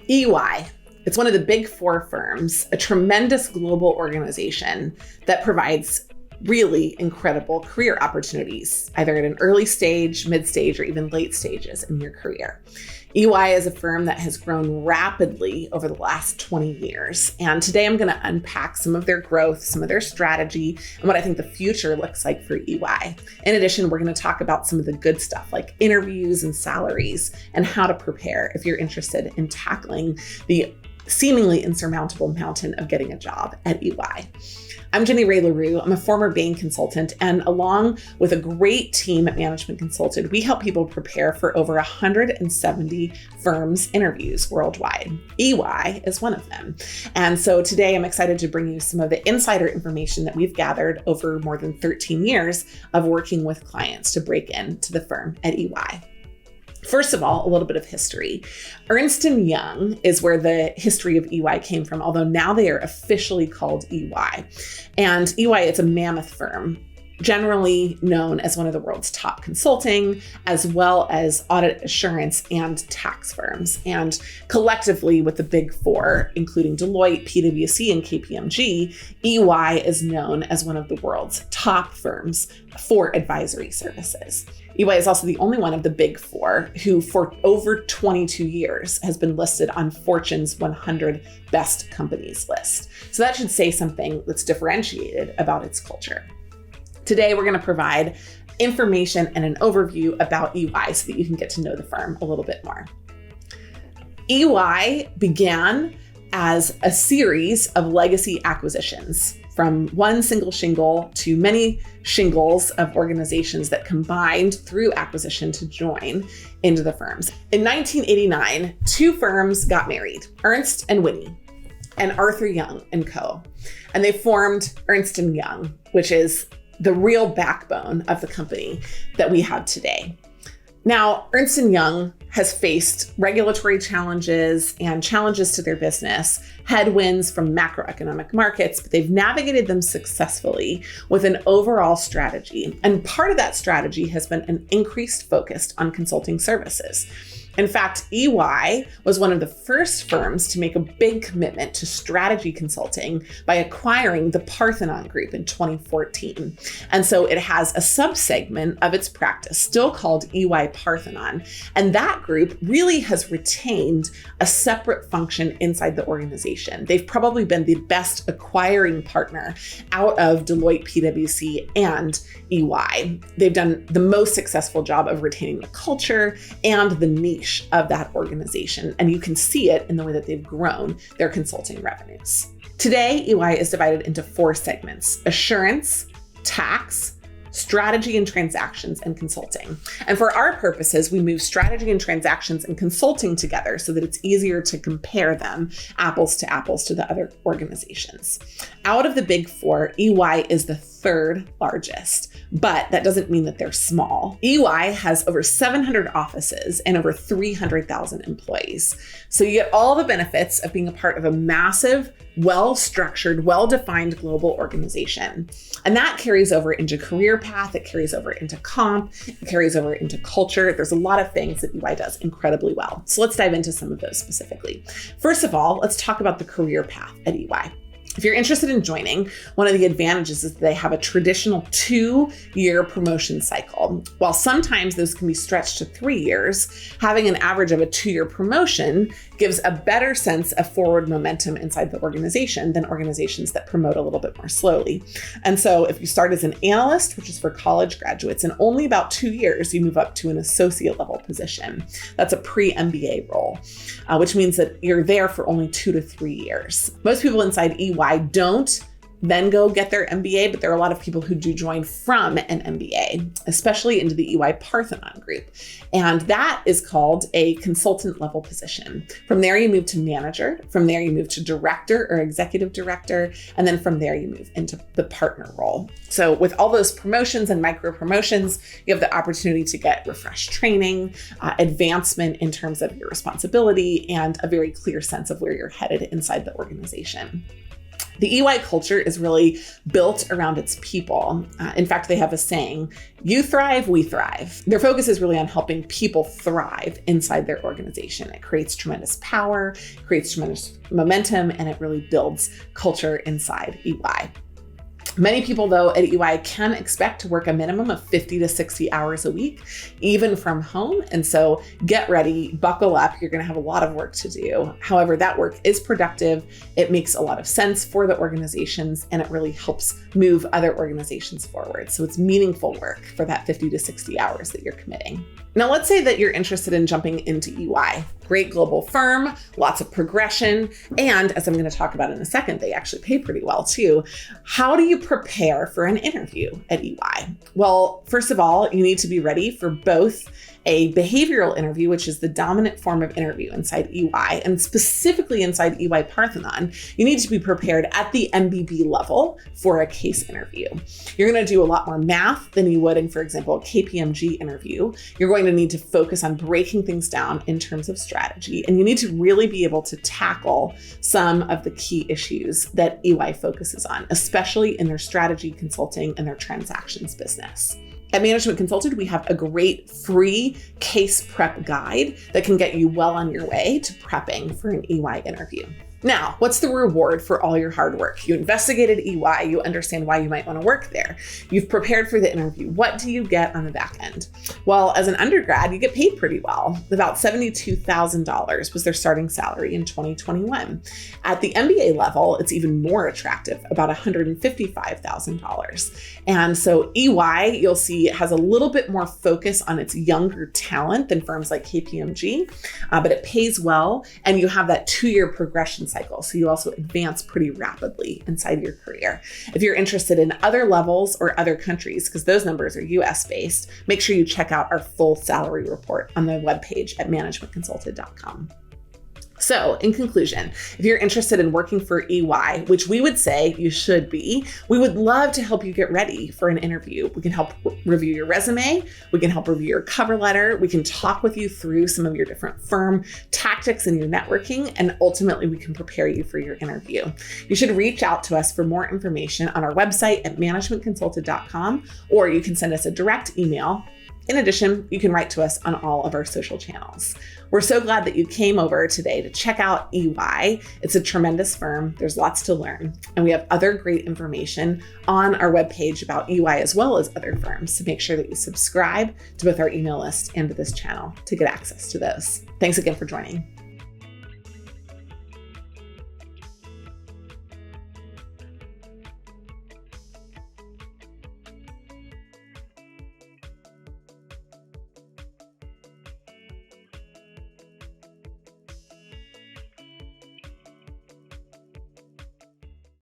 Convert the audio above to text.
EY. It's one of the big four firms, a tremendous global organization that provides really incredible career opportunities, either at an early stage, mid-stage, or even late stages in your career. EY is a firm that has grown rapidly over the last 20 years. And today I'm going to unpack some of their growth, some of their strategy, and what I think the future looks like for EY. In addition, we're going to talk about some of the good stuff like interviews and salaries and how to prepare if you're interested in tackling the seemingly insurmountable mountain of getting a job at EY. I'm Jenny Ray LaRue. I'm a former Bain consultant, and along with a great team at Management Consulted, we help people prepare for over 170 firms' interviews worldwide. EY is one of them. And so today I'm excited to bring you some of the insider information that we've gathered over more than 13 years of working with clients to break into the firm at EY. First of all, a little bit of history. Ernst & Young is where the history of EY came from, although now they are officially called EY. And EY, it's a mammoth firm, generally known as one of the world's top consulting, as well as audit assurance and tax firms. And collectively with the big four, including Deloitte, PwC, and KPMG, EY is known as one of the world's top firms for advisory services. EY is also the only one of the big four who for over 22 years has been listed on Fortune's 100 Best Companies list. So that should say something that's differentiated about its culture. Today, we're going to provide information and an overview about EY so that you can get to know the firm a little bit more. EY began as a series of legacy acquisitions, from one single shingle to many shingles of organizations that combined through acquisition to join into the firms. In 1989, two firms got married, Ernst & Whinney and Arthur Young & Co. And they formed Ernst & Young, which is the real backbone of the company that we have today. Now, Ernst & Young has faced regulatory challenges and challenges to their business, headwinds from macroeconomic markets, but they've navigated them successfully with an overall strategy. And part of that strategy has been an increased focus on consulting services. In fact, EY was one of the first firms to make a big commitment to strategy consulting by acquiring the Parthenon Group in 2014. And so it has a subsegment of its practice still called EY Parthenon. And that group really has retained a separate function inside the organization. They've probably been the best acquiring partner out of Deloitte, PwC, and EY. They've done the most successful job of retaining the culture and the niche of that organization. And you can see it in the way that they've grown their consulting revenues. Today, EY is divided into four segments: assurance, tax, strategy and transactions, and consulting. And for our purposes, we move strategy and transactions and consulting together so that it's easier to compare them apples to the other organizations. Out of the big four, EY is the third largest, but that doesn't mean that they're small. EY has over 700 offices and over 300,000 employees. So you get all the benefits of being a part of a massive, well-structured, well-defined global organization. And that carries over into career path, it carries over into comp, it carries over into culture. There's a lot of things that EY does incredibly well. So let's dive into some of those specifically. First of all, let's talk about the career path at EY. If you're interested in joining, one of the advantages is they have a traditional 2-year promotion cycle. While sometimes those can be stretched to 3 years, having an average of a 2-year promotion gives a better sense of forward momentum inside the organization than organizations that promote a little bit more slowly. And so if you start as an analyst, which is for college graduates, in only about 2 years, you move up to an associate level position. That's a pre-MBA role, which means that you're there for only 2 to 3 years. Most people inside EY don't then go get their MBA, but there are a lot of people who do join from an MBA, especially into the EY Parthenon Group. And that is called a consultant level position. From there, you move to manager. From there, you move to director or executive director. And then from there, you move into the partner role. So with all those promotions and micro promotions, you have the opportunity to get refreshed training, advancement in terms of your responsibility, and a very clear sense of where you're headed inside the organization. The EY culture is really built around its people. In fact, they have a saying, you thrive, we thrive. Their focus is really on helping people thrive inside their organization. It creates tremendous power, creates tremendous momentum, and it really builds culture inside EY. Many people, though, at EY can expect to work a minimum of 50 to 60 hours a week, even from home. And so get ready, buckle up. You're going to have a lot of work to do. However, that work is productive. It makes a lot of sense for the organizations, and it really helps move other organizations forward. So it's meaningful work for that 50 to 60 hours that you're committing. Now, let's say that you're interested in jumping into EY. Great global firm, lots of progression, and as I'm going to talk about in a second, they actually pay pretty well too. How do you prepare for an interview at EY? Well, first of all, you need to be ready for both a behavioral interview, which is the dominant form of interview inside EY, and specifically inside EY Parthenon, you need to be prepared at the MBB level for a case interview. You're going to do a lot more math than you would in, for example, a KPMG interview. You're going to need to focus on breaking things down in terms of strategy, and you need to really be able to tackle some of the key issues that EY focuses on, especially in their strategy consulting and their transactions business. At Management Consulted, we have a great free case prep guide that can get you well on your way to prepping for an EY interview. Now, what's the reward for all your hard work? You investigated EY, you understand why you might want to work there. You've prepared for the interview. What do you get on the back end? Well, as an undergrad, you get paid pretty well. About $72,000 was their starting salary in 2021. At the MBA level, it's even more attractive, about $155,000. And so EY, you'll see, has a little bit more focus on its younger talent than firms like KPMG, but it pays well, and you have that 2-year progression cycle. So you also advance pretty rapidly inside your career. If you're interested in other levels or other countries, because those numbers are US based, make sure you check out our full salary report on the webpage at managementconsulted.com. So in conclusion, if you're interested in working for EY, which we would say you should be, we would love to help you get ready for an interview. We can help review your resume. We can help review your cover letter. We can talk with you through some of your different firm tactics and your networking, and ultimately we can prepare you for your interview. You should reach out to us for more information on our website at managementconsulted.com, or you can send us a direct email. In addition, you can write to us on all of our social channels. We're so glad that you came over today to check out EY. It's a tremendous firm. There's lots to learn. And we have other great information on our webpage about EY as well as other firms. So make sure that you subscribe to both our email list and to this channel to get access to those. Thanks again for joining.